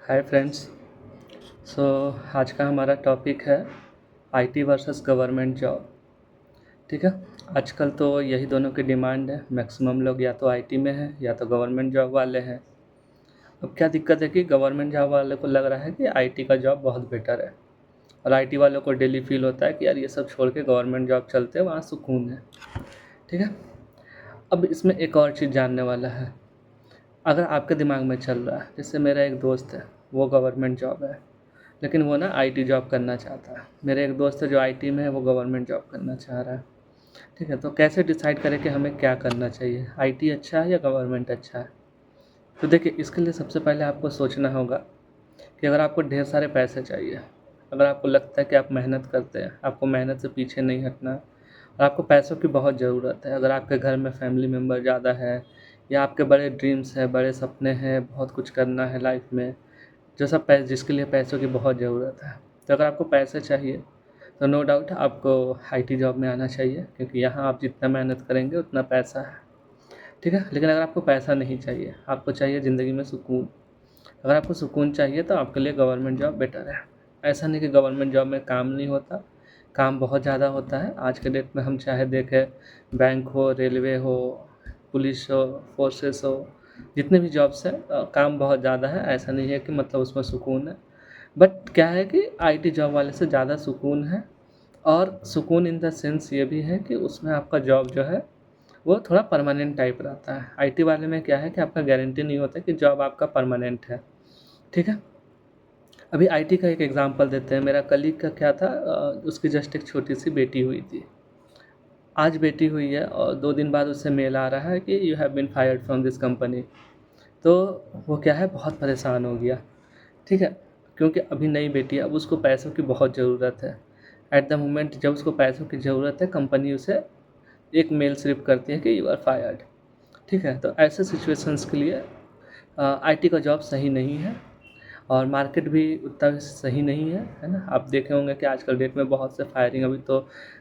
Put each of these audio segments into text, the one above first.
Hi friends. सो आज का हमारा टॉपिक है आईटी वर्सेस गवर्नमेंट जॉब। ठीक है। आजकल तो यही दोनों की डिमांड है। मैक्सिमम लोग या तो आईटी में हैं या तो गवर्नमेंट जॉब वाले हैं। अब क्या दिक्कत है कि गवर्नमेंट जॉब वाले को लग रहा है कि आईटी का जॉब बहुत बेटर है, और आईटी वालों को डेली फील होता है कि यार ये सब छोड़ के गवर्नमेंट जॉब चलते हैं, वहाँ सुकून है। ठीक है। अब इसमें एक और चीज़ जानने वाला है। अगर आपके दिमाग में चल रहा है, जैसे मेरा एक दोस्त है, वो गवर्नमेंट जॉब है लेकिन वो ना आईटी जॉब करना चाहता है। मेरे एक दोस्त है जो आईटी में है, वो गवर्नमेंट जॉब करना चाह रहा है। ठीक है, तो कैसे डिसाइड करें कि हमें क्या करना चाहिए, आईटी अच्छा है या गवर्नमेंट अच्छा है? तो देखिए, इसके लिए सबसे पहले आपको सोचना होगा कि अगर आपको ढेर सारे पैसे चाहिए, अगर आपको लगता है कि आप मेहनत करते हैं, आपको मेहनत से पीछे नहीं हटना, और आपको पैसों की बहुत ज़रूरत है, अगर आपके घर में फैमिली मेम्बर ज़्यादा है या आपके बड़े ड्रीम्स हैं, बड़े सपने हैं, बहुत कुछ करना है लाइफ में, जो सब जिसके लिए पैसों की बहुत ज़रूरत है, तो अगर आपको पैसे चाहिए तो नो डाउट आपको आईटी जॉब में आना चाहिए, क्योंकि यहाँ आप जितना मेहनत करेंगे उतना पैसा है। ठीक है। लेकिन अगर आपको पैसा नहीं चाहिए, आपको चाहिए ज़िंदगी में सुकून, अगर आपको सुकून चाहिए तो आपके लिए गवर्नमेंट जॉब बेटर है। ऐसा नहीं कि गवर्नमेंट जॉब में काम नहीं होता, काम बहुत ज़्यादा होता है। आज के डेट में हम चाहे देखें, बैंक हो, रेलवे हो, पुलिस हो, फोर्सेस हो, जितने भी जॉब्स हैं, काम बहुत ज़्यादा है। ऐसा नहीं है कि मतलब उसमें सुकून है, बट क्या है कि आईटी जॉब वाले से ज़्यादा सुकून है। और सुकून इन द सेंस ये भी है कि उसमें आपका जॉब जो है वो थोड़ा परमानेंट टाइप रहता है। आईटी वाले में क्या है कि आपका गारंटी नहीं होता कि जॉब आपका परमानेंट है। ठीक है। अभी आईटी का एक एग्जांपल देते हैं। मेरा कलीग का क्या था, उसकी जस्ट एक छोटी सी बेटी हुई थी। आज बेटी हुई है और 2 दिन बाद उससे मेल आ रहा है कि you have been fired from this company. तो वो क्या है, बहुत परेशान हो गया। ठीक है। क्योंकि अभी नई बेटी है, अब उसको पैसों की बहुत ज़रूरत है। एट द मोमेंट जब उसको पैसों की ज़रूरत है, कंपनी उसे एक मेल स्लिप करती है कि यू आर फायर्ड। ठीक है। तो ऐसे सिचुएशंस के लिए आईटी का जॉब सही नहीं है, और मार्केट भी उतना सही नहीं है ना। आप देखे होंगे कि आजकल डेट में बहुत से फायरिंग, अभी तो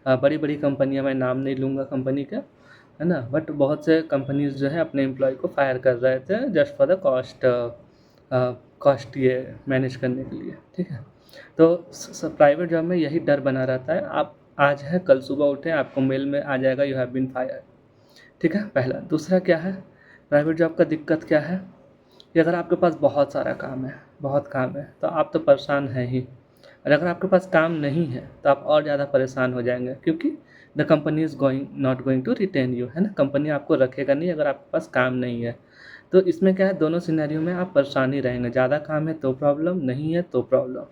बड़ी बड़ी कंपनियां, मैं नाम नहीं लूँगा कंपनी का, है ना, बट बहुत से कंपनीज जो है अपने एम्प्लॉय को फायर कर रहे थे जस्ट फॉर द कॉस्ट ये मैनेज करने के लिए। ठीक है। तो प्राइवेट जॉब में यही डर बना रहता है, आप आज है कल सुबह उठें आपको मेल में आ जाएगा यू हैव बीन फायर। ठीक है, पहला। दूसरा क्या है, प्राइवेट जॉब का दिक्कत क्या है कि अगर आपके पास बहुत सारा काम है, बहुत काम है, तो आप तो परेशान हैं ही, और अगर आपके पास काम नहीं है तो आप और ज़्यादा परेशान हो जाएंगे, क्योंकि the company is not going to retain you, है ना। कंपनी आपको रखेगा नहीं अगर आपके पास काम नहीं है। तो इसमें क्या है, दोनों सिनेरियो में आप परेशान ही रहेंगे। ज़्यादा काम है तो प्रॉब्लम, नहीं है तो प्रॉब्लम।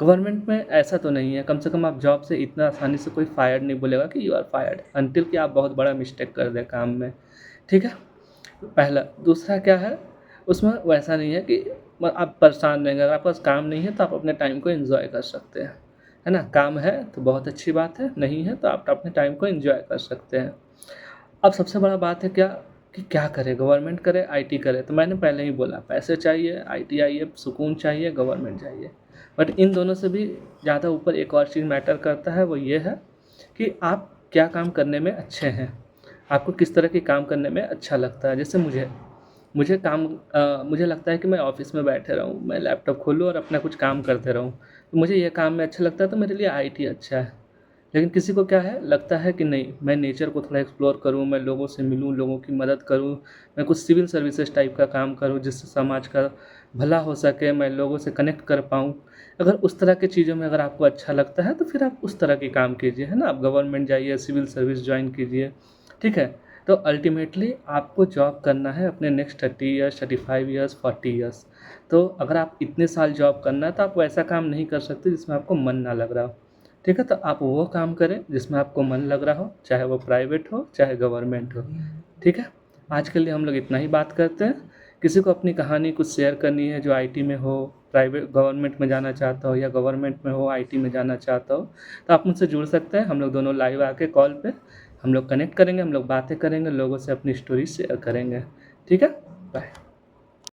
गवर्नमेंट में ऐसा तो नहीं है, कम से कम आप जॉब से इतना आसानी से कोई फायर नहीं बोलेगा कि यू आर फायर्ड, अनटिल कि आप बहुत बड़ा मिस्टेक कर दें काम में। ठीक है, पहला। दूसरा क्या है, उसमें वैसा नहीं है कि आप परेशान रहेंगे। अगर आपके पास काम नहीं है तो आप अपने टाइम को एंजॉय कर सकते हैं, है ना। काम है तो बहुत अच्छी बात है, नहीं है तो आप अपने टाइम को एंजॉय कर सकते हैं। अब सबसे बड़ा बात है क्या, कि क्या करें, गवर्नमेंट करे आईटी करे? तो मैंने पहले ही बोला, पैसे चाहिए आईटी चाहिए, सुकून चाहिए गवर्नमेंट चाहिए। बट इन दोनों से भी ज़्यादा ऊपर एक और चीज़ मैटर करता है, वो ये है कि आप क्या काम करने में अच्छे हैं, आपको किस तरह के काम करने में अच्छा लगता है। जैसे मुझे मुझे काम मुझे लगता है कि मैं ऑफिस में बैठे रहूँ, मैं लैपटॉप खोलूँ और अपना कुछ काम करते रहूँ, तो मुझे ये काम में अच्छा लगता है, तो मेरे लिए आईटी अच्छा है। लेकिन किसी को क्या है, लगता है कि नहीं, मैं नेचर को थोड़ा एक्सप्लोर करूँ, मैं लोगों से मिलूँ, लोगों की मदद करूँ, मैं कुछ सिविल सर्विसेज टाइप का काम करूँ जिससे समाज का भला हो सके, मैं लोगों से कनेक्ट कर पाऊँ। अगर उस तरह की चीज़ों में अगर आपको अच्छा लगता है तो फिर आप उस तरह के काम कीजिए, है ना। आप गवर्नमेंट जाइए, सिविल सर्विस ज्वाइन कीजिए। ठीक है। तो अल्टीमेटली आपको जॉब करना है अपने नेक्स्ट 30 ईयर्स, 35 ईयर्स, 40 ईयर्स। तो अगर आप इतने साल जॉब करना है तो आप वैसा काम नहीं कर सकते जिसमें आपको मन ना लग रहा हो। ठीक है, तो आप वो काम करें जिसमें आपको मन लग रहा हो, चाहे वो प्राइवेट हो चाहे गवर्नमेंट हो। ठीक है। आज के लिए हम लोग इतना ही बात करते हैं। किसी को अपनी कहानी कुछ शेयर करनी है जो आईटी में हो, प्राइवेट गवर्नमेंट में जाना चाहता हो, या गवर्नमेंट में हो आईटी में जाना चाहता हो, तो आप मुझसे जुड़ सकते हैं। हम लोग दोनों लाइव आके कॉल पे हम लोग कनेक्ट करेंगे, हम लोग बातें करेंगे, लोगों से अपनी स्टोरी शेयर करेंगे। ठीक है, बाय।